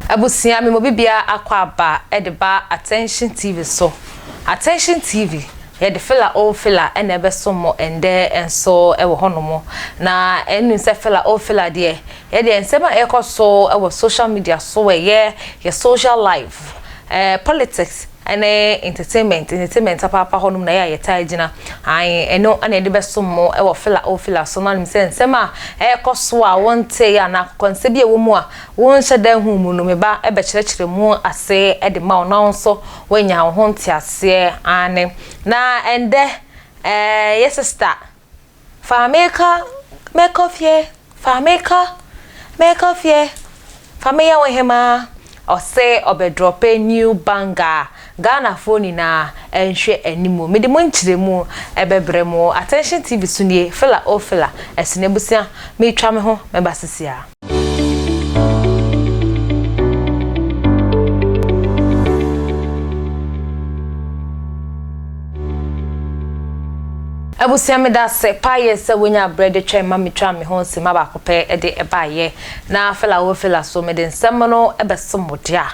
Abusia me mobibia akwaba edeba Attention TV so. Attention TV ye de fella o fella ene be so mo ende enso ewo honomo na enu se fella o fella de ye de ensema ekoso ewo social media so ye social life politics ene entertainment papa honum na ye taigina ai eno ane de be so mo ewo fella o fella so na se ensema ekoso a wonte ya na konsebi ewo mu a won hyeda hu mu no meba ebe kyerɛkyerɛ mu ase ede ma ona nso wanya ho nte ase ane na ende yes sister fameka make of ye fameka make of ye famia wo hema ose obe drop a new banger Ghana phone na enhwe animu mede mo nkyiremu ebebre mu Attention TV sunie fella o fella esinebusia me twa me ho me basisia Abusia me da se paye se wonya bread twa ma me twa me ho se ma ba kope e de ebaye na fella o fella so me de nsem no ebesomodia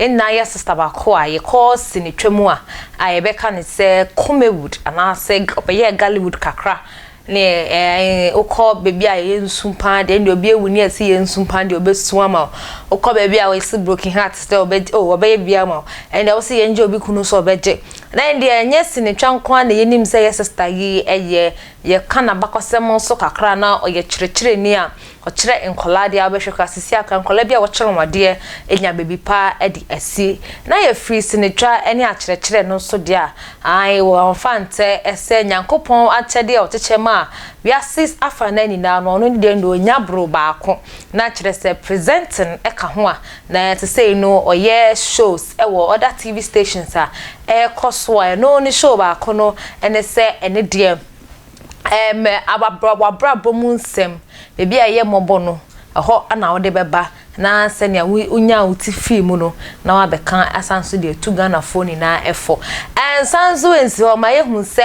na ya sister ba ko a ye call sini twemu a ayebeka ne se Comewood ana se obeye Gallywood kakra ne okọ baby a ye nsumpa de ndi obi ewuni ase ye nsumpa de obesu ama okọ baby a we se broken heart still obeye bia ama and they also ye nje obi kunu so obeje na ndi enye sini twanko na ye nim se ye sister yi eye ye kana bakosem so kakra na oye kyerɛkyerɛ ni a ochire enkolade abehweka sisi aka enkola bia wo kyerɛ wade enya baby pa edi asi na ye free sinitwa ene akyerɛkyerɛ no so dia ai wo fante ese nyankopɔn akyɛde a otekyɛ ma bia sis afa na ni na no no de ndo nya bro baako na kyerɛ se presenting eka ho a na to say no oye shows ewo other TV stations a koso a no ni show baako no ene se ene de ababra mu nsem bebi aye mobo no ho ana wode beba na senia unya uti film no na wa beka asanso de Tvgh phone na efo ensanso ensi o maye hu se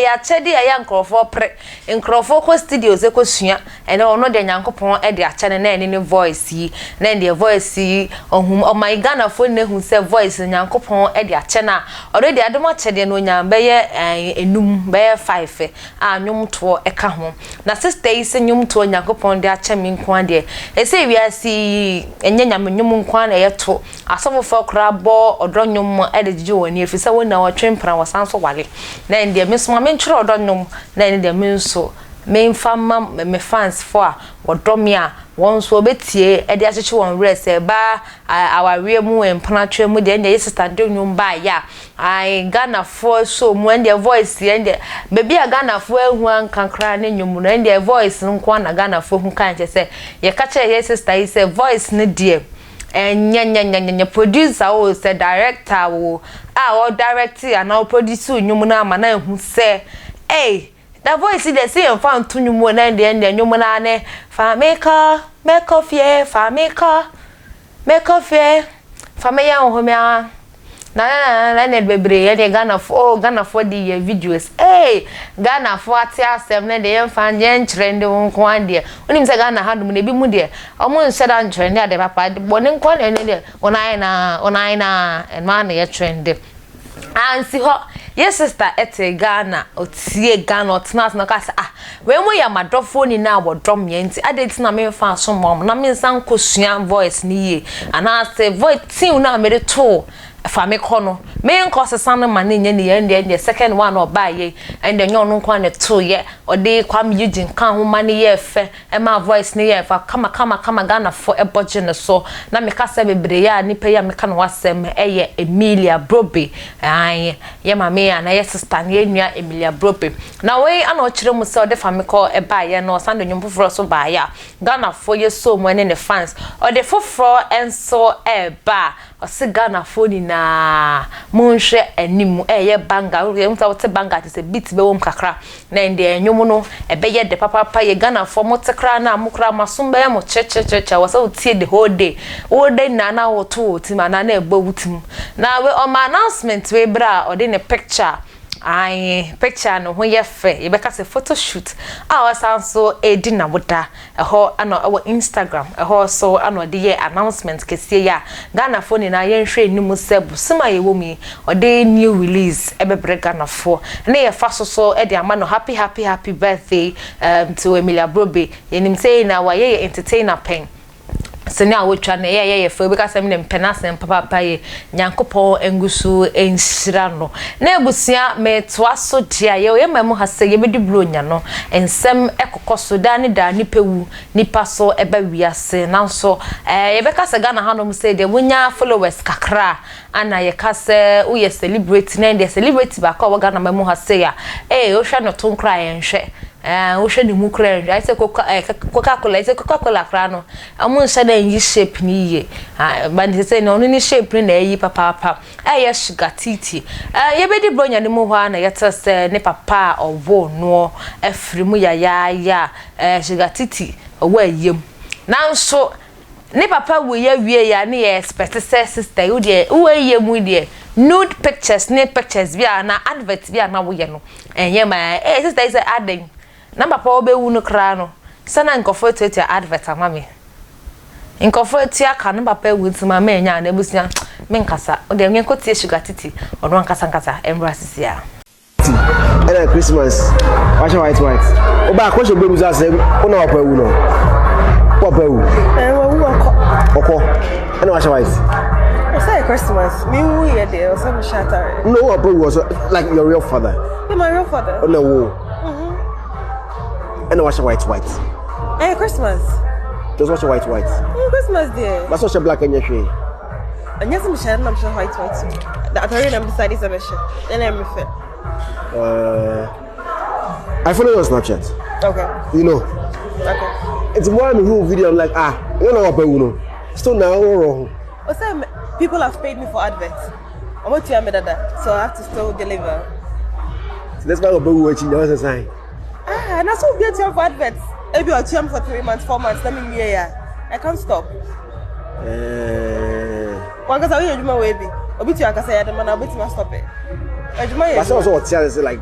ya chede ya nkrofo pre nkrofo ko studio ze ko sua ene ono de nyankopon e de achane na ene ne voice yi na de voice yi ohum o my Ghana phone ne hu se voice nyankopon e de achana already adoma chede no nya be ye enum be ye 5 anwum to e ka ho na sister yi se nyum to nyankopon de achame nko de e se wi asi enye nyamenyum nkwa na yeto asofo krabo odronyum edegije woni efisa wona watwempra wasanso wale na ndie mesoma menkyere odronyum na ndie menso memfama me fans for a wodome a wonso obetie ede acheche won rese ba awawe mu empana mu de ndie sister donyum ba ya ai Ghana for so mu ndie voice ndie baby a Ghana for ehu ankankra ne nyum no ndie voice nkwa na Ghana for hu kan che ye ka che ye sister yi se voice ne die nya producer o se director o o director and o producer nyum na ama na ehu se that voice dey say en fan to nyum na ndie nyum na ne fa make of ye fa make of ye fa me ya ho me a na ne bebre ye de Ghana for the videos Ghana for ati asem na de yan fan je nkyerende nko ande onim se Ghana hadum na bi mu de omo nhyeda nkyerende ade papa de bone nko na ne de onai na enma na ye trende ansi ho yes sister ete Ghana otie Ghana otnas na ka se we mo ya madofo ni na abodom ye nti ade tina me fa so mom na me nsan kosua voice ni ye ana se voice tin na me de to fa me kono me nko sesan ma na nya ni ye the second one oba ye and the nyon nko na to ye ode kwam yujin kan ho ma ne ye fe e ma voice ne ye fa kama Ghana for e budget ne so na me kasa bebre ya ni pe ya me kan wasem ye Emilia Brobe ai ye ma me ya na ye sister ne nua Emilia Brobe na we ana o kire mu se ode fa me ko e ba ye no sando nyum foforo so ba ya Ghana for ye so mo ne fans ode foforo enso e ba o se Ghana for ni na monhwe animu ye banga we mta wote banga te se beat be wom kakra na ndi enwum no ebe ye de papa ye Ghana for motekra na amukra masumba ye mo chechecheche wasa utie the whole day na woto otima na egbo wutim na we on my announcement we bra odi ne picture ai picture no ho ye fe ye beka se photo shoot a wasan so edi na boda eho ano our Instagram eho so ano de ye announcement kese ya Ghana phone na ye nhwe nimu se busuma ye womi ode new release ebebre Ghana for na ye fa so e de ama no happy birthday to Emilia Brobe ye nim say na wa ye entertainer pen senia wotwa na ye fe beka sem ne penasem papa ye nyankopon engusu enhyira no na ebusia metoa so dia ye mamu hase ye bedi blonya no ensem ekokoso da ne da nipewu nipa so eba wiase nanso ye beka se Ghana hanom say de wonya followers kakra ana ye kase wo ye celebrate na de celebrate ba ka wo Ghana mamu hase ya o hwa no to nkra ye nhwe wo hwe ni mu kra nhwe ise Coca-Cola ise Coca-Cola kra no amun hwe na yi shape ni ye bandi say no ni shape ni na yi papa ye Shugatiti ye bedi blonya ni mu hwa na yeta se ne papa owo no afrimu ya Shugatiti owo ayem nanso ne papa wo ye wie ya ne expect say sister wo de wo ayem de nude pictures ne pictures bia na advert bia na wo ye no enye ma sister is adding na papa obewu no kra no sana nkofo to advert amame nkofo tia ka no papa ewu ntima ma enya na ebusia me nkasa o de nyen kotie Shugatiti ono nkasa embrace ya and Christmas wash white o ba ko so be musa se o na papa ewu no papa ewu wo oko and wash white I say Christmas me who here there or some shatter no papa ewu so like your real father my real father oh no and wash white hey Christmas just wash white Christmas there that's wash black and your and yes I'm sharing I'm sure white that I am beside this mission and I'm fit I follow you on Snapchat okay you know okay it's more than who video I'm like you know what you know still now wrong people have paid me for adverts I'm what you that so I have to still deliver so let's go watching the sign and I so get you for adverts maybe I'll check for 3 months 4 months let me I can't stop one cuz I will do my way be obi I can say the man I'll be to stop it but also what say like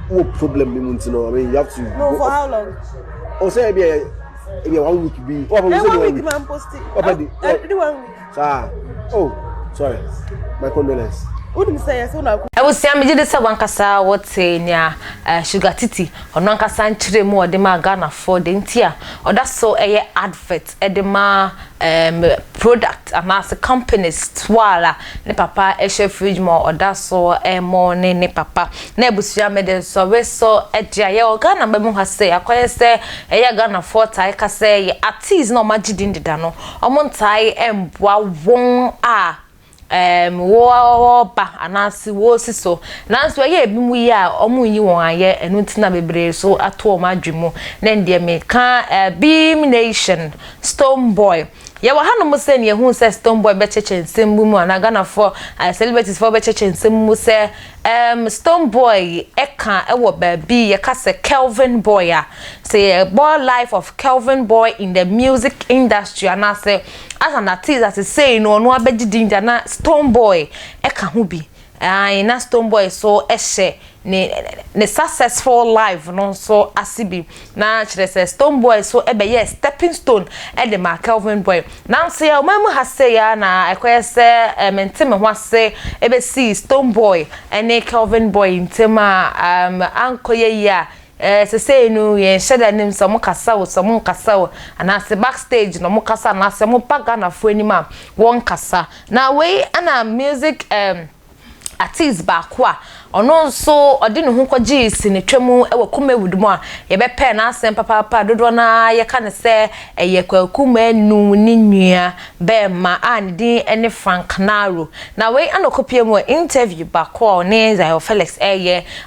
what problem you want to know I mean you have to no for how long oh say maybe 1 week be what about 1 week man post it what about the 1 week oh sorry my condolence wouldn't say so na I was saying me just wankasa what nya Shugatiti ono nkasa nchire mu ode ma Ghana for the ntia oda so advert ede ma product amase companies twala ne papa fridge mo oda so mo ne papa na ebusia me de so we so edia ye Ghana ba mu hase akoye se Ghana for tai ka se artist no magidin dida no omontai emboa won wo ba anasi wo siso nanso ye bi mu yi a omunyi won aye enu ntina bebre so ato o madwemu na ndie me ka Beam Nation Stone Boy ye wa hanom se ne hu se Stone Boy be cheche nsembu mu ana Ghana for celebrities for be cheche nsembu se Stone Boy eka ewo ba bi ye ka se Kelvin Boy a say boy life of Kelvin Boy in the music industry and say as an artist as say no no abegidi na Stone Boy eka hu bi na Stone Boy so ehye ne successful life no so asibi na kire say Stone Boy so ebe stepping stone e de ma Kelvin Boy now say o mamu hase ya na ekoye say mentime ho ase ebe see Stone Boy ene Kelvin Boy ntema ankoye ya say no ye sheda nim so mo kasa wo so mo kasa wo ana se backstage no mo kasa na se mo paga na fo anima won kasa na we ana music artist ba kwa ono nso ode ne ho kwaji sine twemu ewe kumewudumu a ye be pe na asem papa dodo na ye ka ne se ye kwakuma nu ni nua be ma andi ene Frank Naro na we anokopie mu interview ba kwa ne Zayo Felix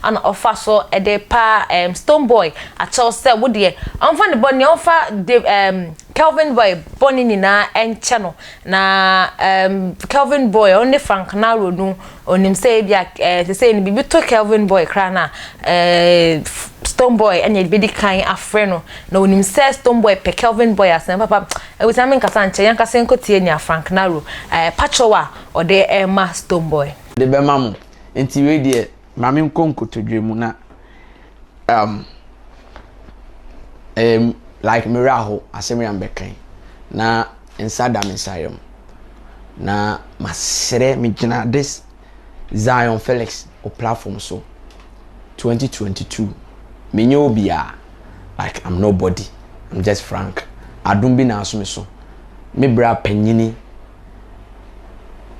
ana offer so ede pa Stone Boy a tell se wo de amfa ne boni offer Kelvin Boy boni ni na enche no na Kelvin Boy only Frank Naro no onim say bia say ni bibi to Kelvin Boy kra na Stone Boy anya bidi kan afre no na onim say Stone Boy pe Kelvin Boy asen papa we say men kasa nche yan kasa enkotie nya Frank Naro pachowa ode ma Stone Boy de be mamu enti we de mame nkonko todwe mu na like miraho asemi ambekan na insada mensayem na masere mi gina this Zion Felix o platform so 2022 me nyo bia like I'm nobody, I'm just Frank adum bi na asome so me bra panyini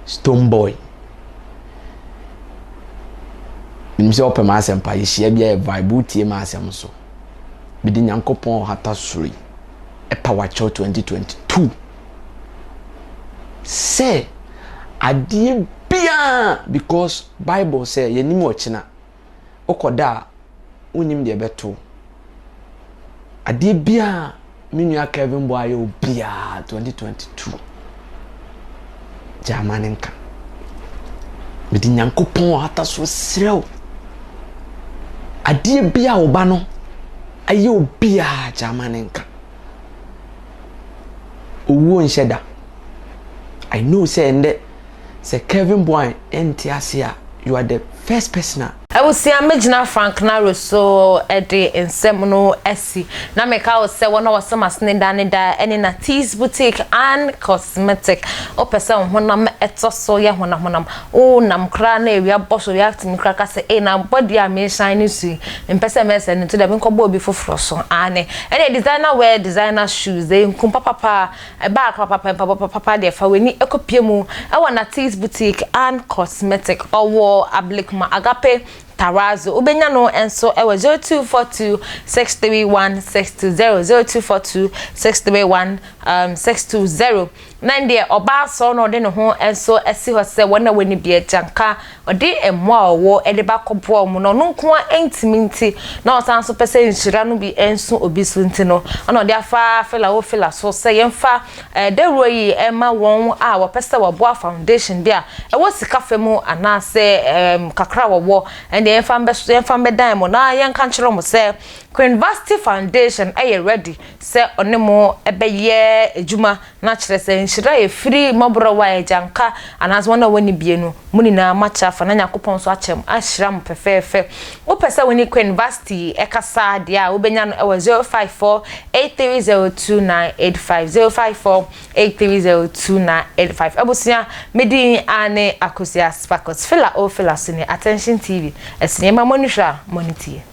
Stone Boy nimse open ma asempa yehia bia vibe tie ma asem so bidi nyankopon hata suri power show 2022 say adie bia because Bible say yenim ochina okoda unim de beto adie bia minu Kevin Boy bia 2022 jamanenka bidi nyankopon hata so srew adie bia oba no ayo bia jamanenka owo nsheda I know say Kevin Boy entiasia you are the first person I will see a major Frank Naro so ede insemuno esi na meka o se wona wo sama snida eni na teas boutique and cosmetic o pese honam etoso ye honam o nam kra na ewia boso ya timi kra ka se na body am shine su mpese mese nto da binko bo obi foforo so ane ene designer wear designer shoes they nkumpa papa ba papa de fa weni ekopie mu e wona teas boutique and cosmetic owo ablikma agape Tarazo ubenya no enso ewe 0242631620 0242631620 nande oba so no de no ho enso esi ho se wona weni bia janka ode emwa owo ede ba kopo mu no nko entiminti na osan so pese nshira no bi enso obi so nti no ona ode afa fela so se yemfa de royi ema won a wo pese wo boa foundation bia e wo sika femu ana se kakra wo and yemfa dan mo na yenka nchiro mo se University Foundation aye ready se onemo ebeye ejuma na kire se nshira e free mobro wa janka anas wona woni bienu muni na macha fa na yakopon so achem ahira mo pefefe wo pese woni University ekasa dia wo benya no e 05483029850 05483029885 abusia medi ane akosia sparkles fela o fela sini attention TV esinema monihwa monitie